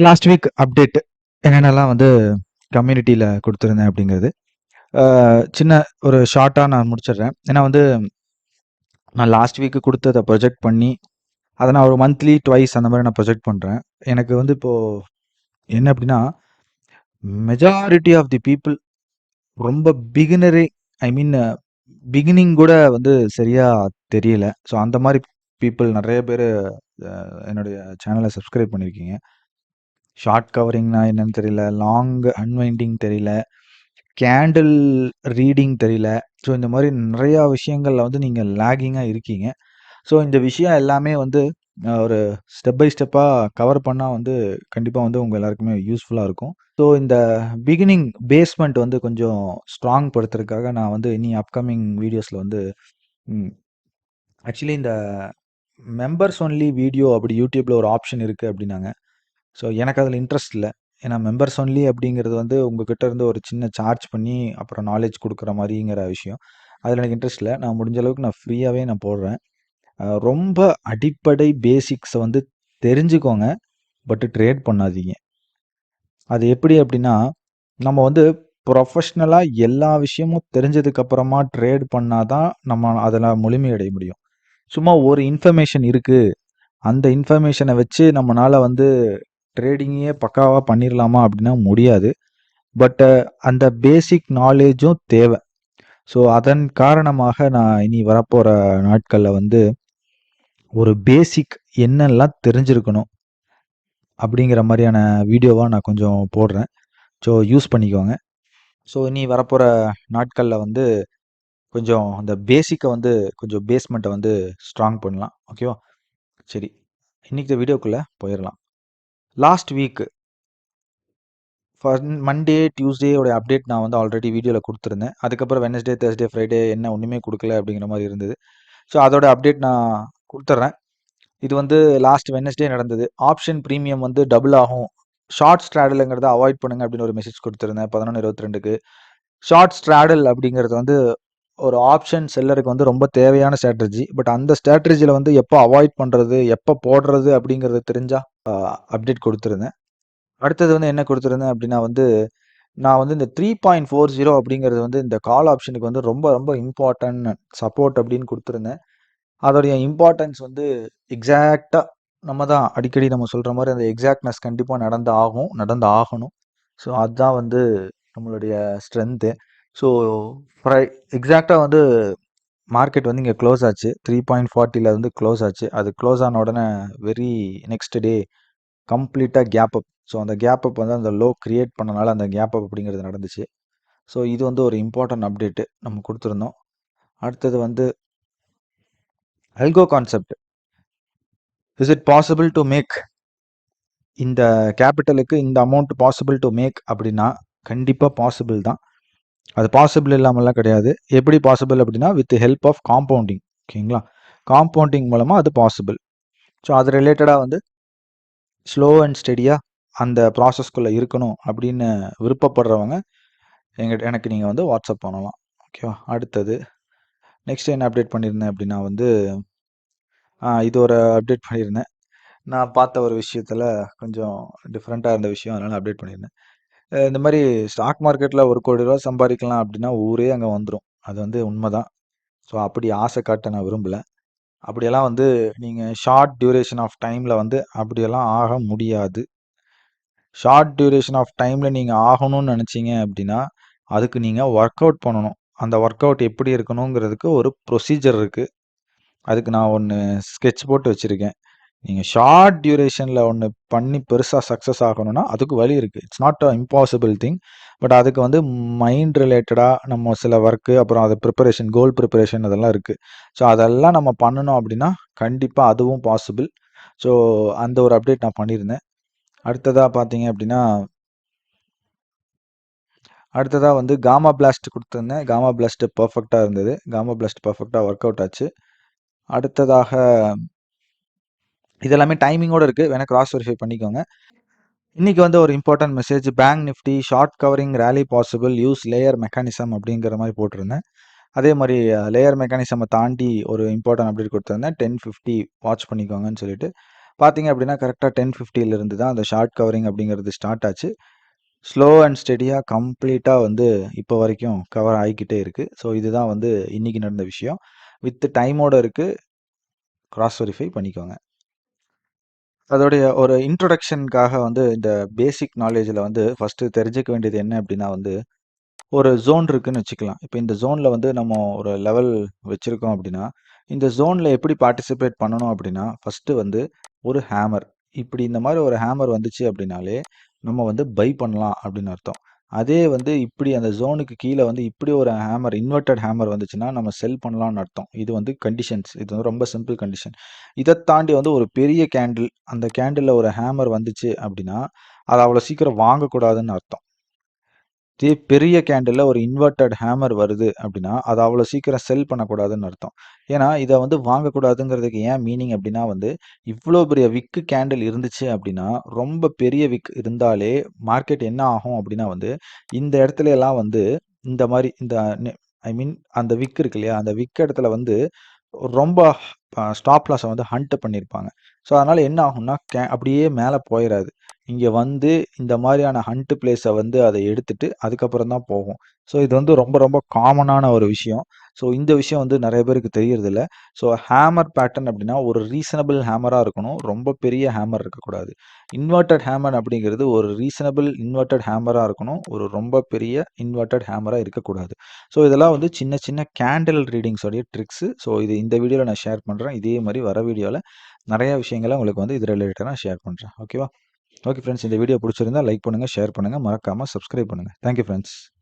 Last week update என்னென்னலாம் வந்து கம்யூனிட்டியில் கொடுத்துருந்தேன் அப்படிங்கிறது சின்ன ஒரு ஷார்ட்டாக நான் முடிச்சிடுறேன். ஏன்னா வந்து நான் லாஸ்ட் வீக்கு கொடுத்ததை ப்ரொஜெக்ட் பண்ணி அதை நான் ஒரு மந்த்லி ட்வைஸ் அந்த மாதிரி நான் ப்ரொஜெக்ட் பண்ணுறேன். எனக்கு வந்து இப்போது என்ன அப்படின்னா மெஜாரிட்டி ஆஃப் தி பீப்புள் ரொம்ப பிகினரே ஐ மீன் பிகினிங் கூட வந்து சரியாக தெரியல. ஸோ அந்த மாதிரி பீப்புள் நிறைய பேர் என்னுடைய சேனலை சப்ஸ்கிரைப் பண்ணியிருக்கீங்க. ஷார்ட் கவரிங்னா என்னன்னு தெரியல, லாங் அன்வைண்டிங் தெரியல, கேண்டில் ரீடிங் தெரியல. ஸோ இந்த மாதிரி நிறையா விஷயங்களில் வந்து நீங்கள் லேகிங்காக இருக்கீங்க. ஸோ இந்த விஷயம் எல்லாமே வந்து ஒரு ஸ்டெப் பை ஸ்டெப்பாக கவர் பண்ணால் வந்து கண்டிப்பாக வந்து உங்கள் எல்லாருக்குமே யூஸ்ஃபுல்லாக இருக்கும். ஸோ இந்த பிகினிங் பேஸ்மெண்ட் வந்து கொஞ்சம் ஸ்ட்ராங் படுத்துறதுக்காக நான் வந்து இனி அப்கமிங் வீடியோஸில் வந்து ஆக்சுவலி இந்த மெம்பர்ஸ் ஒன்லி வீடியோ அப்படி யூடியூப்பில் ஒரு ஆப்ஷன் இருக்குது அப்படின்னாங்க. ஸோ எனக்கு அதில் இன்ட்ரெஸ்ட் இல்லை. ஏன்னா மெம்பர்ஸ் ஒன்லி அப்படிங்கிறது வந்து உங்ககிட்ட இருந்து ஒரு சின்ன சார்ஜ் பண்ணி அப்புறம் நாலேஜ் கொடுக்குற மாதிரிங்கிற விஷயம். அதில் எனக்கு இன்ட்ரெஸ்ட் இல்லை. நான் முடிஞ்ச அளவுக்கு நான் ஃப்ரீயாகவே நான் போடுறேன். ரொம்ப அடிப்படை பேசிக்ஸை வந்து தெரிஞ்சுக்கோங்க. பட் ட்ரேட் பண்ணாதீங்க. அது எப்படி அப்படின்னா நம்ம வந்து ப்ரொஃபஷ்னலாக எல்லா விஷயமும் தெரிஞ்சதுக்கப்புறமா ட்ரேட் பண்ணாதான் நம்ம அதில் முழுமையடைய முடியும். சும்மா ஒரு இன்ஃபர்மேஷன் இருக்குது, அந்த இன்ஃபர்மேஷனை வச்சு நம்மளால் வந்து ட்ரேடிங்கே பக்காவாக பண்ணிடலாமா அப்படின்னா முடியாது. பட் அந்த பேசிக் நாலேஜும் தேவை. ஸோ அதன் காரணமாக நான் இனி வரப்போகிற நாட்களில் வந்து ஒரு பேசிக் என்னெல்லாம் தெரிஞ்சிருக்கணும் அப்படிங்கிற மாதிரியான வீடியோவாக நான் கொஞ்சம் போடுறேன். ஸோ யூஸ் பண்ணிக்கோங்க. ஸோ இனி வரப்போகிற நாட்களில் வந்து கொஞ்சம் அந்த பேசிக்கை வந்து கொஞ்சம் பேஸ்மெண்ட்டை வந்து ஸ்ட்ராங் பண்ணலாம். ஓகேவா? சரி, இன்றைக்கி இந்த வீடியோக்குள்ளே போயிடலாம். லாஸ்ட் வீக் மண்டே டியூஸ்டேயோட அப்டேட் நான் வந்து ஆல்ரெடி வீடியோவில் கொடுத்துருந்தேன். அதுக்கப்புறம் வெனஸ்டே தேர்ஸ்டே ஃப்ரைடே என்ன ஒன்றுமே கொடுக்கல அப்படிங்கிற மாதிரி இருந்தது. ஸோ அதோட அப்டேட் நான் கொடுத்துட்றேன். இது வந்து லாஸ்ட் வெனஸ்டே நடந்தது. ஆப்ஷன் ப்ரீமியம் வந்து டபுள் ஆகும், ஷார்ட் ஸ்ட்ராடலுங்கிறத அவாய்ட் பண்ணுங்க அப்படின்னு ஒரு மெசேஜ் கொடுத்துருந்தேன் 11:22க்கு. ஷார்ட் ஸ்ட்ராடல் அப்படிங்கிறது வந்து ஒரு ஆப்ஷன் செல்லருக்கு வந்து ரொம்ப தேவையான ஸ்ட்ராட்டஜி. பட் அந்த ஸ்ட்ராட்டஜியில் வந்து எப்போ அவாய்ட் பண்ணுறது, எப்போ போடுறது அப்படிங்கிறது தெரிஞ்சால் அப்டேட் கொடுத்துருந்தேன். அடுத்தது வந்து என்ன கொடுத்துருந்தேன் அப்படின்னா வந்து நான் வந்து இந்த 3.40 அப்படிங்கிறது வந்து இந்த கால் ஆப்ஷனுக்கு வந்து ரொம்ப ரொம்ப இம்பார்ட்டன்ட் சப்போர்ட் அப்படின்னு கொடுத்துருந்தேன். அதோடைய இம்பார்ட்டன்ஸ் வந்து எக்ஸாக்டாக நம்ம தான் அடிக்கடி நம்ம சொல்கிற மாதிரி அந்த எக்ஸாக்ட்னஸ் கண்டிப்பாக நடந்து ஆகணும். ஸோ அதுதான் வந்து நம்மளுடைய ஸ்ட்ரென்த்து. ஸோ எக்ஸாக்டாக வந்து மார்க்கெட் வந்து இங்கே க்ளோஸ் ஆச்சு. 3.40 வந்து க்ளோஸ் ஆச்சு. அது க்ளோஸ் ஆன உடனே வெரி நெக்ஸ்ட் டே கம்ப்ளீட்டாக கேப் அப். ஸோ அந்த கேப் அப் வந்து அந்த லோ கிரியேட் பண்ணனால அந்த கேப் அப் அப்படிங்கிறது நடந்துச்சு. ஸோ இது வந்து ஒரு இம்பார்ட்டன்ட் அப்டேட்டு நம்ம கொடுத்துருந்தோம். அடுத்தது வந்து algo concept. Is it possible to make இந்த கேபிட்டலுக்கு இந்த அமௌண்ட் பாசிபிள் டு மேக் அப்படின்னா கண்டிப்பாக பாசிபிள் தான். அது பாசிபிள் இல்லாமல்லாம் கிடையாது. எப்படி பாசிபிள் அப்படின்னா வித் ஹெல்ப் ஆஃப் காம்பவுண்டிங். ஓகேங்களா? காம்பவுண்டிங் மூலமாக அது பாசிபிள். ஸோ அது ரிலேட்டடாக வந்து ஸ்லோ அண்ட் ஸ்டெடியாக அந்த ப்ராசஸ்க்குள்ளே இருக்கணும் அப்படின்னு விருப்பப்படுறவங்க எனக்கு நீங்கள் வந்து வாட்ஸ்அப் பண்ணலாம். ஓகேவா? அடுத்தது நெக்ஸ்ட் என்ன அப்டேட் பண்ணியிருந்தேன் அப்படின்னா வந்து இது ஒரு அப்டேட் பண்ணியிருந்தேன். நான் பார்த்த ஒரு விஷயத்தில் கொஞ்சம் டிஃப்ரெண்ட்டாக இருந்த விஷயம், அதனால் அப்டேட் பண்ணியிருந்தேன். இந்த மாதிரி ஸ்டாக் மார்க்கெட்டில் ₹1 கோடி சம்பாதிக்கலாம் அப்படின்னா ஊரே அங்கே வந்துடும். அது வந்து உண்மை தான். ஸோ அப்படி ஆசை காட்ட நான் விரும்பலை. அப்படியெல்லாம் வந்து நீங்கள் ஷார்ட் டியூரேஷன் ஆஃப் டைமில் வந்து அப்படியெல்லாம் ஆக முடியாது. ஷார்ட் டியூரேஷன் ஆஃப் டைமில் நீங்கள் ஆகணும்னு நினச்சிங்க அப்படின்னா அதுக்கு நீங்கள் ஒர்க் அவுட் பண்ணணும். அந்த ஒர்க் அவுட் எப்படி இருக்கணுங்கிறதுக்கு ஒரு ப்ரொசீஜர் இருக்குது. அதுக்கு நான் ஒன்று ஸ்கெட்ச் போட்டு வச்சுருக்கேன். நீங்கள் ஷார்ட் டியூரேஷனில் ஒன்று பண்ணி பெருசாக சக்ஸஸ் ஆகணும்னா அதுக்கு வழி இருக்குது. It's not a impossible thing. But அதுக்கு வந்து மைண்ட் ரிலேட்டடாக நம்ம சில ஒர்க்கு, அப்புறம் அது ப்ரிப்பரேஷன், கோல் ப்ரிப்பரேஷன் அதெல்லாம் இருக்குது. ஸோ அதெல்லாம் நம்ம பண்ணணும் அப்படின்னா கண்டிப்பாக அதுவும் பாசிபிள். ஸோ அந்த ஒரு அப்டேட் நான் பண்ணியிருந்தேன். அடுத்ததாக பார்த்தீங்க அப்படின்னா வந்து காமா பிளாஸ்ட் கொடுத்துருந்தேன். காமா பிளாஸ்ட் பர்ஃபெக்டாக இருந்தது. காமா பிளாஸ்ட் பர்ஃபெக்டாக ஒர்க் அவுட் ஆச்சு. அடுத்ததாக இதெல்லாமே டைமிங்கோடு இருக்குது, வேணால் கிராஸ் வெரிஃபை பண்ணிக்கோங்க. இன்றைக்கி வந்து ஒரு important message, bank Nifty short covering rally possible, use layer mechanism அப்படிங்கிற மாதிரி போட்டிருந்தேன். அதே மாதிரி லேயர் மெக்கானிசமை தாண்டி ஒரு இம்பார்ட்டன்ட் அப்டேட் கொடுத்துருந்தேன். 10:50 வாட்ச் பண்ணிக்கோங்கன்னு சொல்லிட்டு பார்த்தீங்க அப்படின்னா கரெக்டாக 10:50 இருந்து தான் அந்த ஷார்ட் கவரிங் அப்படிங்கிறது ஸ்டார்ட் ஆச்சு. ஸ்லோ அண்ட் ஸ்டெடியாக கம்ப்ளீட்டாக வந்து இப்போ வரைக்கும் கவர் ஆகிக்கிட்டே இருக்குது. ஸோ இதுதான் வந்து இன்னைக்கு நடந்த விஷயம். வித் டைமோட இருக்குது. கிராஸ் வெரிஃபை பண்ணிக்கோங்க. அதோடைய ஒரு இன்ட்ரோடக்ஷனுக்காக வந்து இந்த பேசிக் நாலேஜில் வந்து ஃபஸ்ட்டு தெரிஞ்சுக்க வேண்டியது என்ன அப்படின்னா வந்து ஒரு ஜோன் இருக்குன்னு வச்சுக்கலாம். இப்போ இந்த ஜோனில் வந்து நம்ம ஒரு லெவல் வச்சுருக்கோம் அப்படின்னா, இந்த ஜோனில் எப்படி பார்ட்டிசிபேட் பண்ணணும் அப்படின்னா, ஃபஸ்ட்டு வந்து ஒரு ஹேமர். இப்படி இந்த மாதிரி ஒரு ஹேமர் வந்துச்சு அப்படின்னாலே, நம்ம வந்து பை பண்ணலாம் அப்படின்னு அர்த்தம். அதே வந்து இப்படி அந்த ஜோனுக்கு கீழே வந்து இப்படி ஒரு ஹேமர், இன்வெர்டட் ஹேமர் வந்துச்சுன்னா, நம்ம செல் பண்ணலாம்னு அர்த்தம். இது வந்து கண்டிஷன்ஸ். இது வந்து ரொம்ப சிம்பிள் கண்டிஷன். இதை தாண்டி வந்து ஒரு பெரிய கேண்டில், அந்த கேண்டிலில் ஒரு ஹேமர் வந்துச்சு அப்படின்னா, அதை அவ்வளோ சீக்கிரம் வாங்கக்கூடாதுன்னு அர்த்தம். இதே பெரிய கேண்டில்ல ஒரு இன்வெர்டட் ஹேமர் வருது அப்படின்னா, அத அவ்வளோ சீக்கிரம் செல் பண்ணக்கூடாதுன்னு அர்த்தம். ஏன்னா, இத வந்து வாங்கக்கூடாதுங்கிறதுக்கு ஏன் மீனிங் அப்படின்னா வந்து, இவ்ளோ பெரிய விக் கேண்டில் இருந்துச்சு அப்படின்னா, ரொம்ப பெரிய விக் இருந்தாலே மார்க்கெட் என்ன ஆகும் அப்படின்னா வந்து, இந்த இடத்துல எல்லாம் வந்து இந்த மாரி இந்த ஐ மீன் அந்த விக் இருக்கு இல்லையா? அந்த விக் இடத்துல வந்து ரொம்ப ஸ்டாப் லாஸ வந்து ஹண்ட் பண்ணியிருப்பாங்க. ஸோ, அதனால என்ன ஆகும்னா, அப்படியே மேல போயிறாது. இங்க வந்து இந்த மாரியான ஹண்ட் பிளேஸ வந்து அத எடுத்துட்டு, அதுக்கப்புறம் தான் போகும். ஸோ, இது வந்து ரொம்ப ரொம்ப காமனான ஒரு விஷயம். ஸோ, இந்த விஷயம் வந்து நெறைய பேருக்கு தெரியறதில்ல. ஸோ, ஹேமர் பேட்டர்ன் அப்படின்னா, ஒரு ரீசனபிள் ஹேமரா இருக்கணும். ரொம்ப பெரிய ஹேமர் இருக்கக்கூடாது. இன்வெர்டட் ஹேமர் அப்படிங்கிறது ஒரு ரீசனபிள் இன்வெர்டட் ஹேமரா இருக்கணும். ஒரு ரொம்ப பெரிய இன்வெர்டட் ஹேமரா இருக்கக்கூடாது. ஸோ, இதெல்லாம் வந்து சின்ன சின்ன கேண்டில் ரீடிங்ஸ் உடைய ட்ரிக்ஸு. ஸோ, இது இந்த வீடியோல நான் ஷேர் பண்றேன். இதே மாரி வர வீடியோல நெறைய விஷயங்கள உங்களுக்கு வந்து இது ரிலேட்டடா நான் ஷேர் பண்றேன். ஓகேவா? ஓகே ஃப்ரெண்ட்ஸ், இந்த வீடியோ பிடிச்சிருந்தா லைக் பண்ணுங்க, ஷேர் பண்ணுங்க, மறக்காம சப்ஸ்கிரைப் பண்ணுங்க. Thank you friends.